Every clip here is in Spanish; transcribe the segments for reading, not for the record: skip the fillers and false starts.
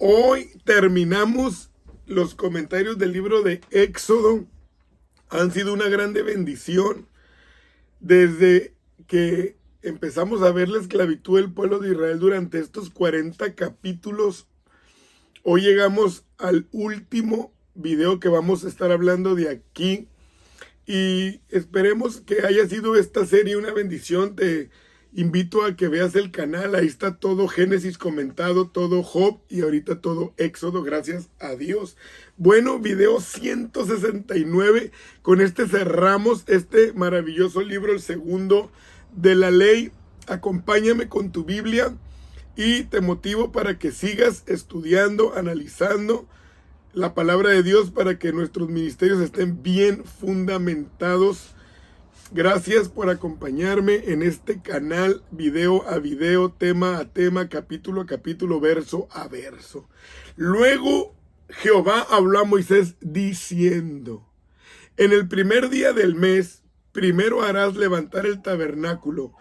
Hoy terminamos los comentarios del libro de Éxodo. Han sido una grande bendición desde que empezamos a ver la esclavitud del pueblo de Israel durante estos 40 capítulos. Hoy llegamos al último video que vamos a estar hablando de aquí y esperemos que haya sido esta serie una bendición. Te invito a que veas el canal, ahí está todo Génesis comentado, todo Job y ahorita todo Éxodo, gracias a Dios. Bueno, video 169, con este cerramos este maravilloso libro, el segundo de la ley. Acompáñame con tu Biblia y te motivo para que sigas estudiando, analizando la palabra de Dios para que nuestros ministerios estén bien fundamentados. Gracias por acompañarme en este canal, video a video, tema a tema, capítulo a capítulo, verso a verso. Luego Jehová habló a Moisés diciendo: en el primer día del mes, primero harás levantar el tabernáculo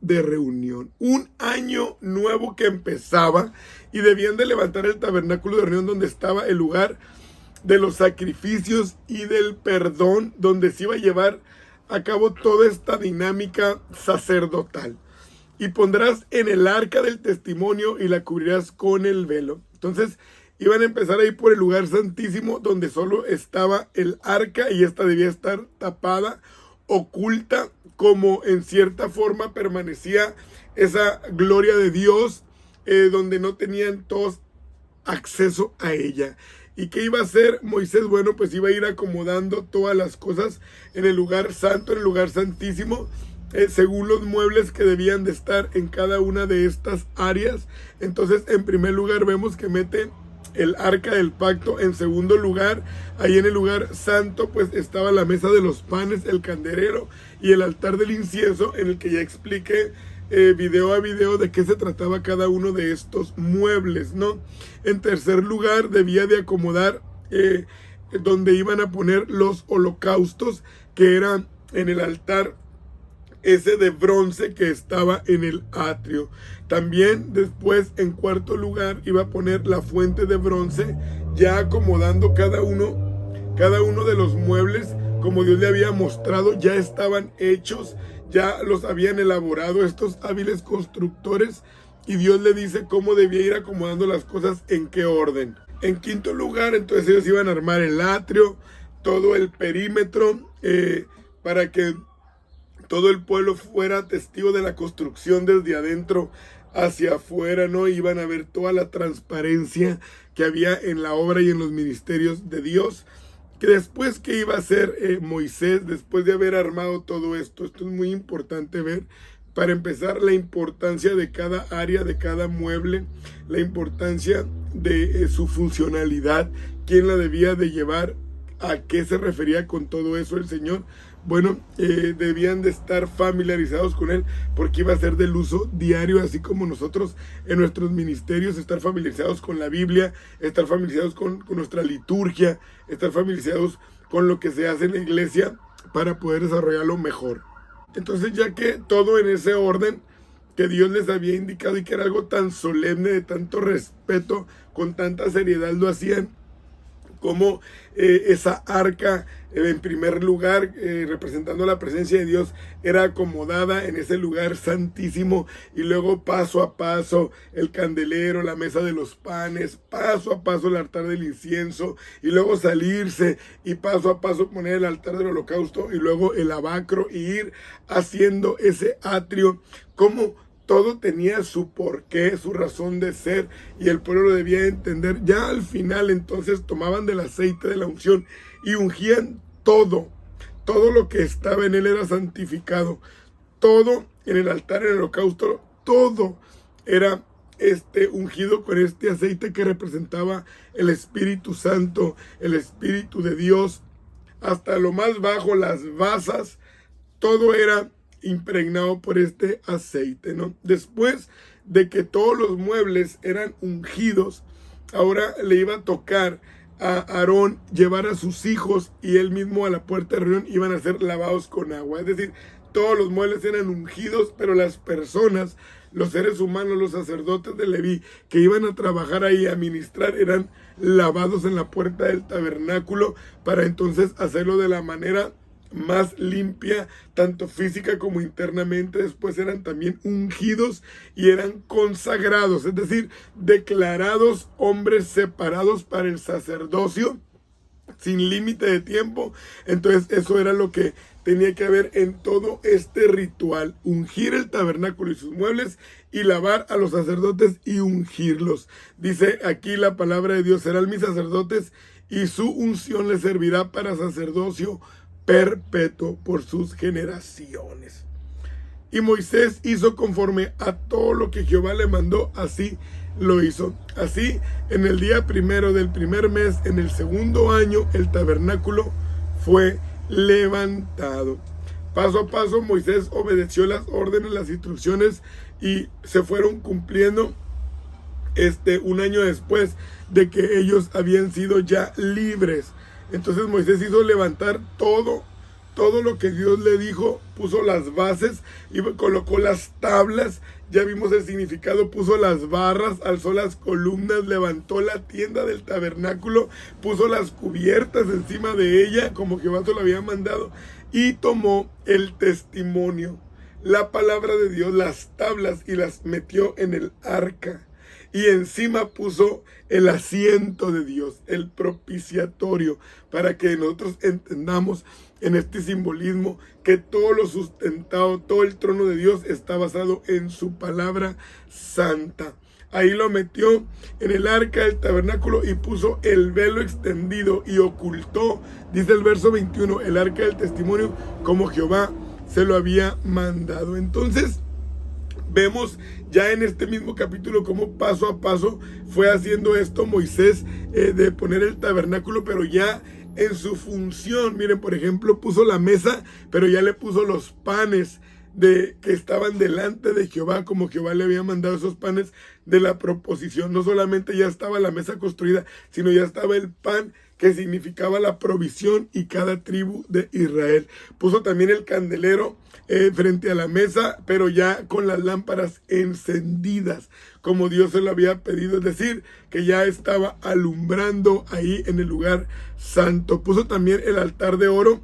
de reunión. Un año nuevo que empezaba y debían de levantar el tabernáculo de reunión donde estaba el lugar de los sacrificios y del perdón, donde se iba a llevar a cabo toda esta dinámica sacerdotal. Y pondrás en el arca del testimonio y la cubrirás con el velo. Entonces iban a empezar ahí por el lugar santísimo, donde solo estaba el arca y esta debía estar tapada, oculta, como en cierta forma permanecía esa gloria de Dios, donde no tenían todos acceso a ella. ¿Y qué iba a hacer Moisés? Bueno, pues iba a ir acomodando todas las cosas en el lugar santo, en el lugar santísimo, según los muebles que debían de estar en cada una de estas áreas. Entonces, en primer lugar vemos que mete el arca del pacto. En segundo lugar, ahí en el lugar santo, pues estaba la mesa de los panes, el candelero y el altar del incienso, en el que ya expliqué video a video de qué se trataba cada uno de estos muebles, ¿no? En tercer lugar, debía de acomodar donde iban a poner los holocaustos, que eran en el altar ese de bronce que estaba en el atrio. También después, en cuarto lugar, iba a poner la fuente de bronce, ya acomodando cada uno de los muebles como Dios le había mostrado. Ya estaban hechos, ya los habían elaborado estos hábiles constructores, y Dios le dice cómo debía ir acomodando las cosas, en qué orden. En quinto lugar, entonces ellos iban a armar el atrio, todo el perímetro, para que todo el pueblo fuera testigo de la construcción desde adentro hacia afuera, ¿no? Iban a ver toda la transparencia que había en la obra y en los ministerios de Dios. Que después, ¿qué iba a hacer Moisés después de haber armado todo esto? Esto es muy importante ver. Para empezar, la importancia de cada área, de cada mueble, la importancia de su funcionalidad, quién la debía de llevar, a qué se refería con todo eso el Señor. Bueno, debían de estar familiarizados con él, porque iba a ser del uso diario, así como nosotros en nuestros ministerios, estar familiarizados con la Biblia, estar familiarizados con nuestra liturgia, estar familiarizados con lo que se hace en la iglesia para poder desarrollarlo mejor. Entonces, ya que todo en ese orden que Dios les había indicado y que era algo tan solemne, de tanto respeto, con tanta seriedad lo hacían, como esa arca, en primer lugar, representando la presencia de Dios, era acomodada en ese lugar santísimo, y luego paso a paso el candelero, la mesa de los panes, paso a paso el altar del incienso, y luego salirse y paso a paso poner el altar del holocausto, y luego el lavacro, y ir haciendo ese atrio. Como todo tenía su porqué, su razón de ser, y el pueblo lo debía entender. Ya al final, entonces, tomaban del aceite de la unción y ungían todo. Todo lo que estaba en él era santificado. Todo en el altar, en el holocausto, todo era ungido con este aceite que representaba el Espíritu Santo, el Espíritu de Dios. Hasta lo más bajo, las basas, todo era impregnado por este aceite, ¿no? Después de que todos los muebles eran ungidos, ahora le iba a tocar a Aarón llevar a sus hijos y él mismo a la puerta de reunión. Iban a ser lavados con agua, es decir, todos los muebles eran ungidos, pero las personas los seres humanos, los sacerdotes de Leví que iban a trabajar ahí, a ministrar, eran lavados en la puerta del tabernáculo para entonces hacerlo de la manera más limpia, tanto física como internamente. Después eran también ungidos y eran consagrados, es decir, declarados hombres separados para el sacerdocio, sin límite de tiempo. Entonces eso era lo que tenía que haber en todo este ritual: ungir el tabernáculo y sus muebles, y lavar a los sacerdotes y ungirlos. Dice aquí la palabra de Dios: serán mis sacerdotes y su unción les servirá para sacerdocio perpetuo por sus generaciones. Y Moisés hizo conforme a todo lo que Jehová le mandó, así lo hizo. Así, en el día primero del primer mes, en el segundo año, el tabernáculo fue levantado. Paso a paso, Moisés obedeció las órdenes, las instrucciones, y se fueron cumpliendo un año después de que ellos habían sido ya libres. Entonces Moisés hizo levantar todo lo que Dios le dijo, puso las bases y colocó las tablas. Ya vimos el significado: puso las barras, alzó las columnas, levantó la tienda del tabernáculo, puso las cubiertas encima de ella como Jehová se lo había mandado, y tomó el testimonio, la palabra de Dios, las tablas, y las metió en el arca. Y encima puso el asiento de Dios, el propiciatorio, para que nosotros entendamos en este simbolismo que todo lo sustentado, todo el trono de Dios está basado en su palabra santa. Ahí lo metió en el arca del tabernáculo y puso el velo extendido y ocultó, dice el verso 21, el arca del testimonio como Jehová se lo había mandado. Entonces vemos ya en este mismo capítulo cómo paso a paso fue haciendo esto Moisés, de poner el tabernáculo, pero ya en su función. Miren, por ejemplo, puso la mesa, pero ya le puso los panes que estaban delante de Jehová, como Jehová le había mandado, esos panes de la proposición. No solamente ya estaba la mesa construida, sino ya estaba el pan, que significaba la provisión, y cada tribu de Israel. Puso también el candelero frente a la mesa, pero ya con las lámparas encendidas, como Dios se lo había pedido, es decir, que ya estaba alumbrando ahí en el lugar santo. Puso también el altar de oro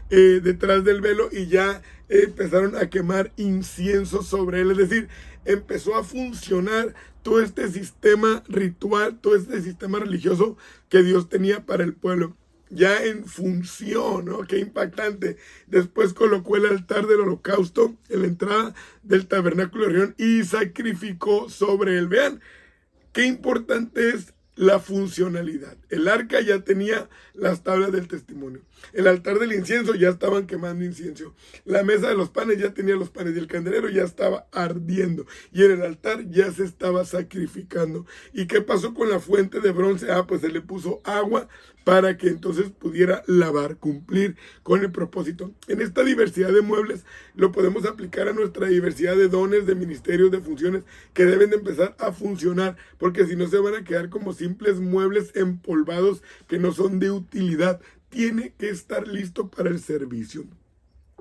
detrás del velo, y ya empezaron a quemar incienso sobre él, es decir, empezó a funcionar todo este sistema ritual, todo este sistema religioso que Dios tenía para el pueblo, ya en función, ¿no? Qué impactante. Después colocó el altar del holocausto en la entrada del tabernáculo de reunión y sacrificó sobre él. Vean qué importante es la funcionalidad. El arca ya tenía las tablas del testimonio. El altar del incienso ya estaban quemando incienso. La mesa de los panes ya tenía los panes, y el candelero ya estaba ardiendo. Y en el altar ya se estaba sacrificando. ¿Y qué pasó con la fuente de bronce? Pues se le puso agua para que entonces pudiera lavar, cumplir con el propósito. En esta diversidad de muebles lo podemos aplicar a nuestra diversidad de dones, de ministerios, de funciones que deben de empezar a funcionar, porque si no se van a quedar como simples muebles empolvados que no son de utilidad. Tiene que estar listo para el servicio.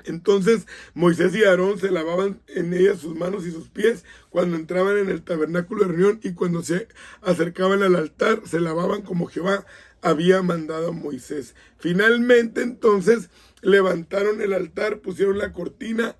Entonces Moisés y Aarón se lavaban en ellas sus manos y sus pies cuando entraban en el tabernáculo de reunión, y cuando se acercaban al altar se lavaban como Jehová había mandado a Moisés. Finalmente entonces levantaron el altar, pusieron la cortina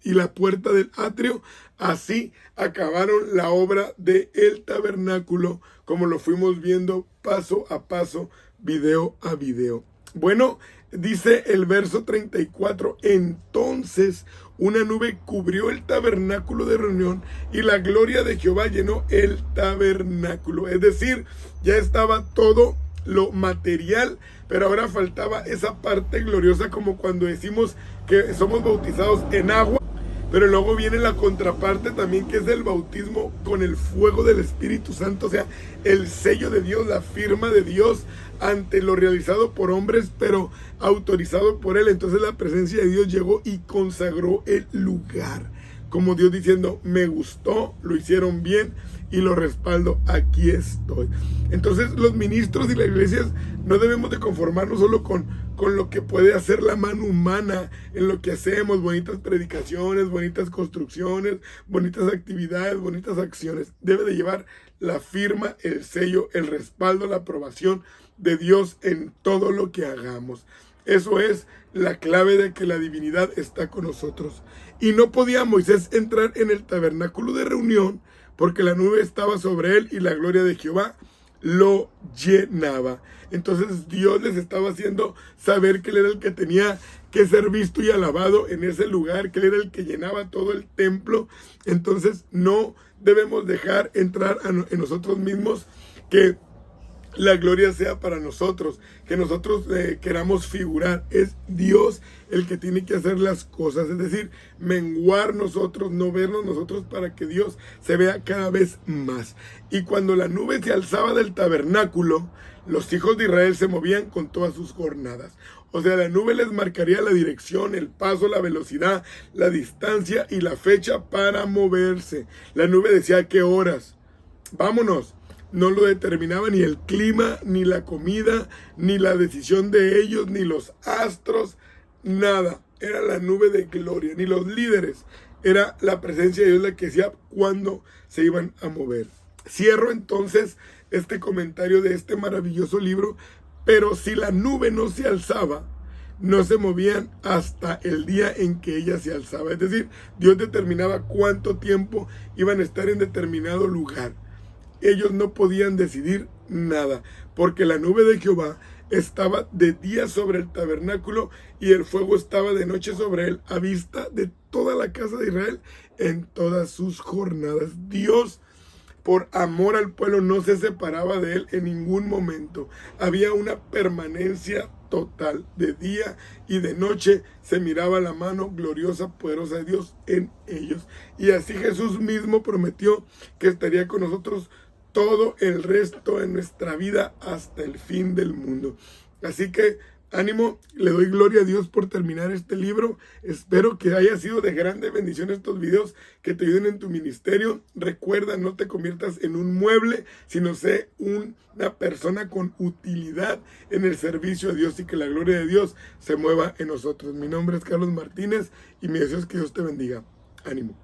y la puerta del atrio. Así acabaron la obra del tabernáculo, como lo fuimos viendo paso a paso, video a video. Bueno, dice el verso 34, entonces una nube cubrió el tabernáculo de reunión y la gloria de Jehová llenó el tabernáculo. Es decir, ya estaba todo lo material, pero ahora faltaba esa parte gloriosa, como cuando decimos que somos bautizados en agua, pero luego viene la contraparte también, que es el bautismo con el fuego del Espíritu Santo, o sea, el sello de Dios, la firma de Dios ante lo realizado por hombres, pero autorizado por Él. Entonces la presencia de Dios llegó y consagró el lugar, como Dios diciendo, me gustó, lo hicieron bien y lo respaldo, aquí estoy. Entonces los ministros y las iglesias no debemos de conformarnos solo con con lo que puede hacer la mano humana en lo que hacemos, bonitas predicaciones, bonitas construcciones, bonitas actividades, bonitas acciones. Debe de llevar la firma, el sello, el respaldo, la aprobación de Dios en todo lo que hagamos. Eso es la clave de que la divinidad está con nosotros. Y no podía Moisés entrar en el tabernáculo de reunión porque la nube estaba sobre él y la gloria de Jehová lo llenaba. Entonces Dios les estaba haciendo saber que Él era el que tenía que ser visto y alabado en ese lugar, que Él era el que llenaba todo el templo. Entonces no debemos dejar entrar en nosotros mismos que la gloria sea para nosotros, que nosotros queramos figurar. Es Dios el que tiene que hacer las cosas, es decir, menguar nosotros, no vernos nosotros, para que Dios se vea cada vez más. Y cuando la nube se alzaba del tabernáculo, los hijos de Israel se movían con todas sus jornadas. O sea, la nube les marcaría la dirección, el paso, la velocidad, la distancia y la fecha para moverse. La nube decía qué horas. Vámonos. No lo determinaba ni el clima, ni la comida, ni la decisión de ellos, ni los astros, nada. Era la nube de gloria, ni los líderes. Era la presencia de Dios la que decía cuándo se iban a mover. Cierro entonces este comentario de este maravilloso libro. Pero si la nube no se alzaba, no se movían hasta el día en que ella se alzaba. Es decir, Dios determinaba cuánto tiempo iban a estar en determinado lugar. Ellos no podían decidir nada, porque la nube de Jehová estaba de día sobre el tabernáculo y el fuego estaba de noche sobre él, a vista de toda la casa de Israel en todas sus jornadas. Dios, por amor al pueblo, no se separaba de él en ningún momento. Había una permanencia total. De día y de noche se miraba la mano gloriosa, poderosa de Dios en ellos. Y así Jesús mismo prometió que estaría con nosotros todo el resto de nuestra vida hasta el fin del mundo. Así que ánimo, le doy gloria a Dios por terminar este libro. Espero que haya sido de grande bendición estos videos, que te ayuden en tu ministerio. Recuerda, no te conviertas en un mueble, sino sé una persona con utilidad en el servicio a Dios, y que la gloria de Dios se mueva en nosotros. Mi nombre es Carlos Martínez y mi deseo es que Dios te bendiga. Ánimo.